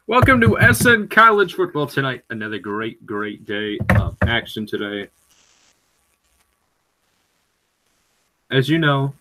Welcome to SN College Football tonight. Another great day of action today. As you know,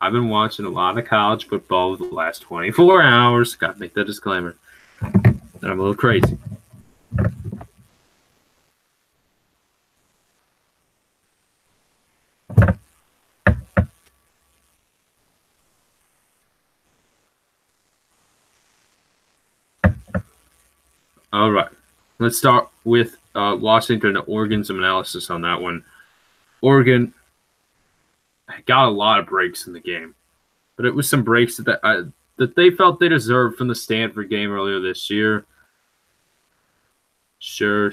I've been watching a lot of college football over the last 24 hours. Got to make that disclaimer. And I'm a little crazy. All right. Let's start with Washington and Oregon, some analysis on that one. Oregon got a lot of breaks in the game, but it was some breaks that they felt they deserved from the Stanford game earlier this year. Sure.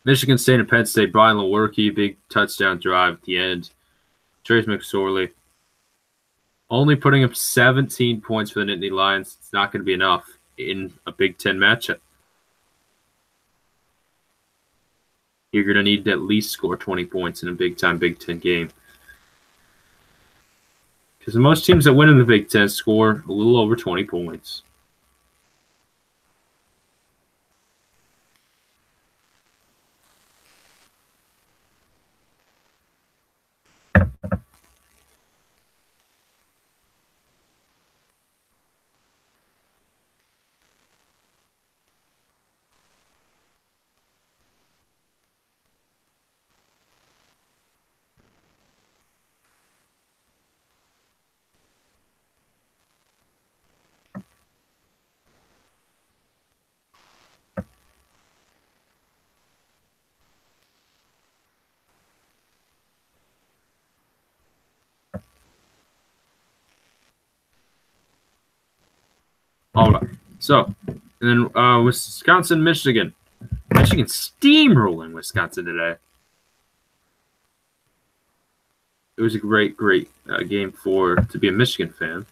Michigan State and Penn State, Brian Lewerke, big touchdown drive at the end. Trace McSorley only putting up 17 points for the Nittany Lions. It's not going to be enough in a Big Ten matchup. You're going to need to at least score 20 points in a big-time Big Ten game. Because most teams that win in the Big Ten score a little over 20 points. All right. So, and then Wisconsin, Michigan. Michigan steamrolling Wisconsin today. It was a great game to be a Michigan fan.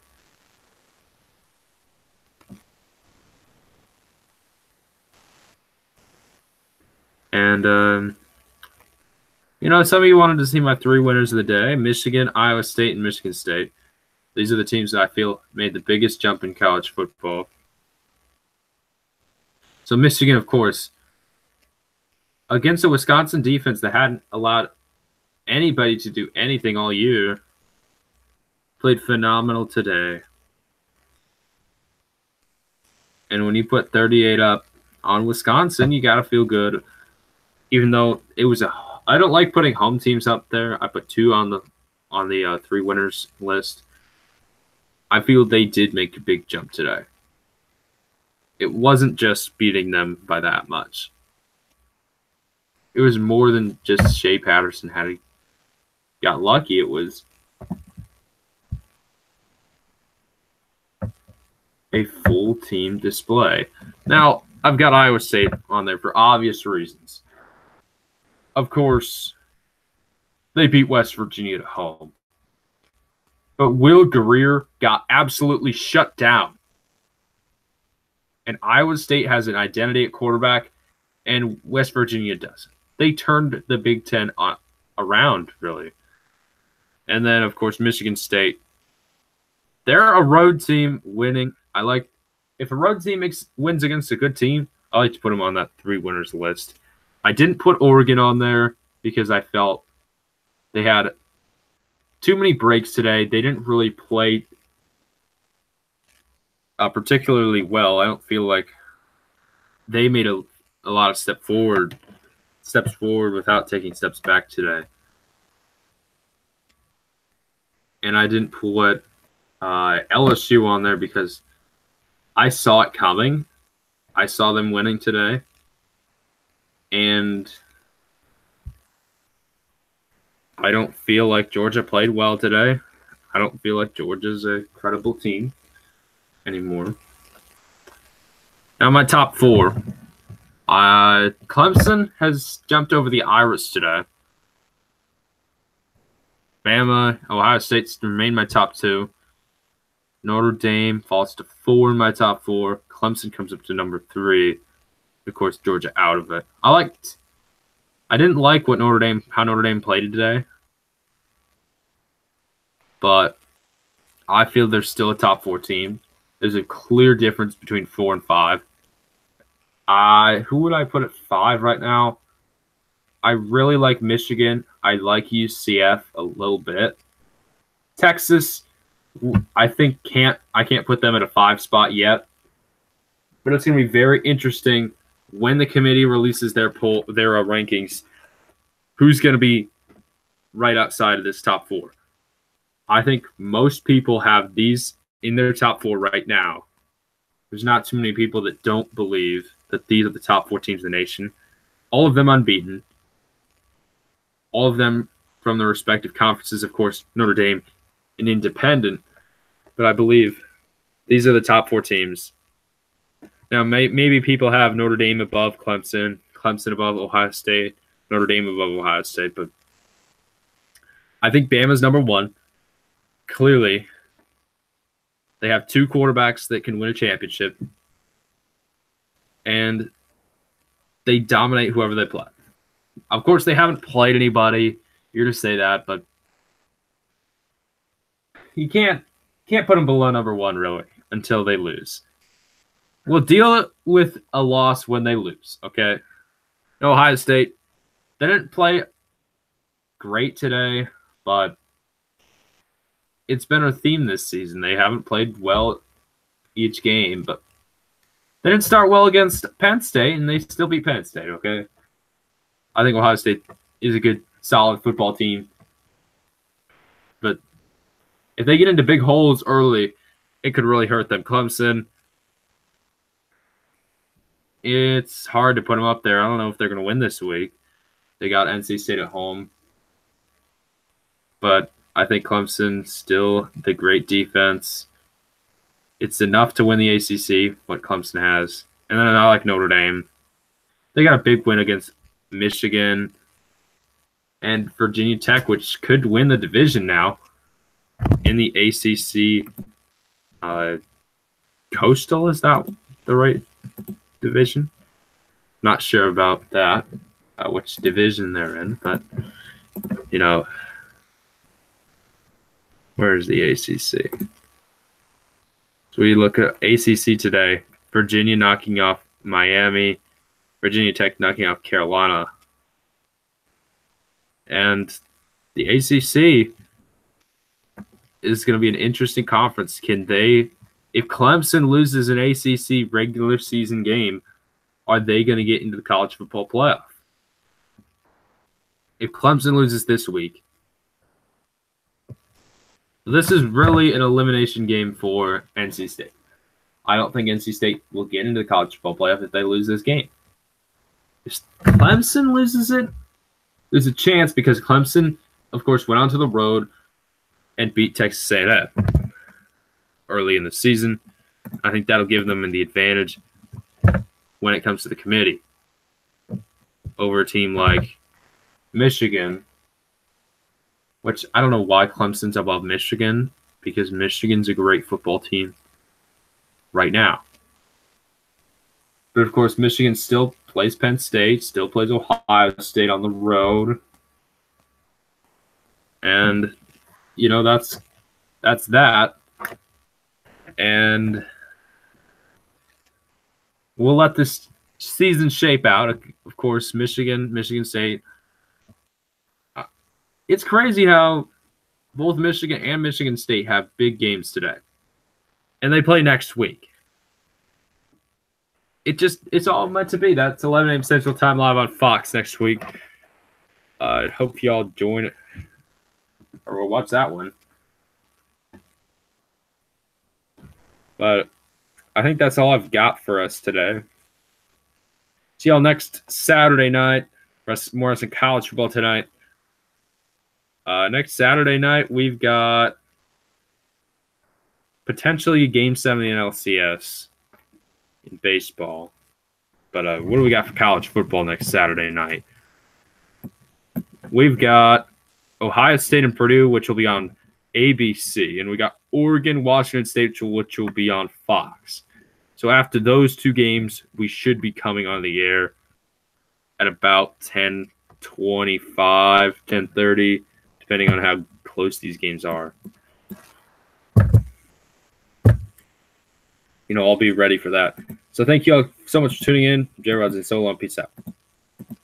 And, some of you wanted to see my three winners of the day, Michigan, Iowa State, and Michigan State. These are the teams that I feel made the biggest jump in college football. So Michigan, of course, against a Wisconsin defense that hadn't allowed anybody to do anything all year, played phenomenal today. And when you put 38 up on Wisconsin, you got to feel good. Even though I don't like putting home teams up there. I put 2 on the 3 winners list. I feel they did make a big jump today. It wasn't just beating them by that much. It was more than just Shea Patterson got lucky. It was a full team display. Now, I've got Iowa State on there for obvious reasons. Of course, they beat West Virginia at home. But Will Greer got absolutely shut down. And Iowa State has an identity at quarterback, and West Virginia doesn't. They turned the Big Ten around, really. And then, of course, Michigan State. They're a road team winning. If a road team wins against a good team, I like to put them on that 3 winners list. I didn't put Oregon on there because I felt they had too many breaks today. They didn't really play particularly well. I don't feel like they made a lot of steps forward without taking steps back today. And I didn't put LSU on there because I saw it coming. I saw them winning today. And I don't feel like Georgia played well today. I don't feel like Georgia's a credible team anymore. Now my top 4. Clemson has jumped over the Irish today. Bama, Ohio State's remained my top 2. Notre Dame falls to 4 in my top 4. Clemson comes up to number 3. Of course, Georgia out of it. I didn't like how Notre Dame played today. But I feel they're still a top 4 team. There's a clear difference between 4 and 5. Who would I put at 5 right now? I really like Michigan. I like UCF a little bit. Texas, I think I can't put them at a 5 spot yet. But it's going to be very interesting when the committee releases their rankings. Who's going to be right outside of this top 4? I think most people have these in their top 4 right now. There's not too many people that don't believe that these are the top 4 teams in the nation. All of them unbeaten. All of them from their respective conferences, of course, Notre Dame and Independent. But I believe these are the top 4 teams. Now, maybe people have Notre Dame above Clemson, Clemson above Ohio State, Notre Dame above Ohio State. But I think Bama's number 1. Clearly, they have 2 quarterbacks that can win a championship. And they dominate whoever they play. Of course, they haven't played anybody. You're to say that, but you can't put them below number 1, really, until they lose. We'll deal with a loss when they lose, okay? Ohio State, they didn't play great today, but it's been a theme this season. They haven't played well each game, but they didn't start well against Penn State, and they still beat Penn State, okay? I think Ohio State is a good, solid football team. But if they get into big holes early, it could really hurt them. Clemson, it's hard to put them up there. I don't know if they're going to win this week. They got NC State at home. But I think Clemson still the great defense. It's enough to win the ACC, what Clemson has. And then I like Notre Dame. They got a big win against Michigan and Virginia Tech, which could win the division now in the ACC. Coastal, is that the right division? Not sure about that, which division they're in, but, you know, where's the ACC? So we look at ACC today. Virginia knocking off Miami. Virginia Tech knocking off Carolina. And the ACC is going to be an interesting conference. Can they, if Clemson loses an ACC regular season game, are they going to get into the college football playoff? If Clemson loses this week, this is really an elimination game for NC State. I don't think NC State will get into the college football playoff if they lose this game. If Clemson loses it, there's a chance because Clemson, of course, went onto the road and beat Texas A&M early in the season. I think that'll give them the advantage when it comes to the committee over a team like Michigan, which I don't know why Clemson's above Michigan, because Michigan's a great football team right now. But, of course, Michigan still plays Penn State, still plays Ohio State on the road. And, you know, that's that. And we'll let this season shape out. Of course, Michigan State. It's crazy how both Michigan and Michigan State have big games today. And they play next week. It's all meant to be. That's 11 a.m. Central Time live on Fox next week. I hope y'all join it or we'll watch that one. But I think that's all I've got for us today. See y'all next Saturday night. More some college football tonight. Next Saturday night, we've got potentially Game 7 in LCS in baseball. But what do we got for college football next Saturday night? We've got Ohio State and Purdue, which will be on ABC. And we got Oregon, Washington State, which will be on Fox. So after those two games, we should be coming on the air at about 10:25, 10:30, depending on how close these games are. I'll be ready for that. So thank you all so much for tuning in. J Rods and so long. Peace out.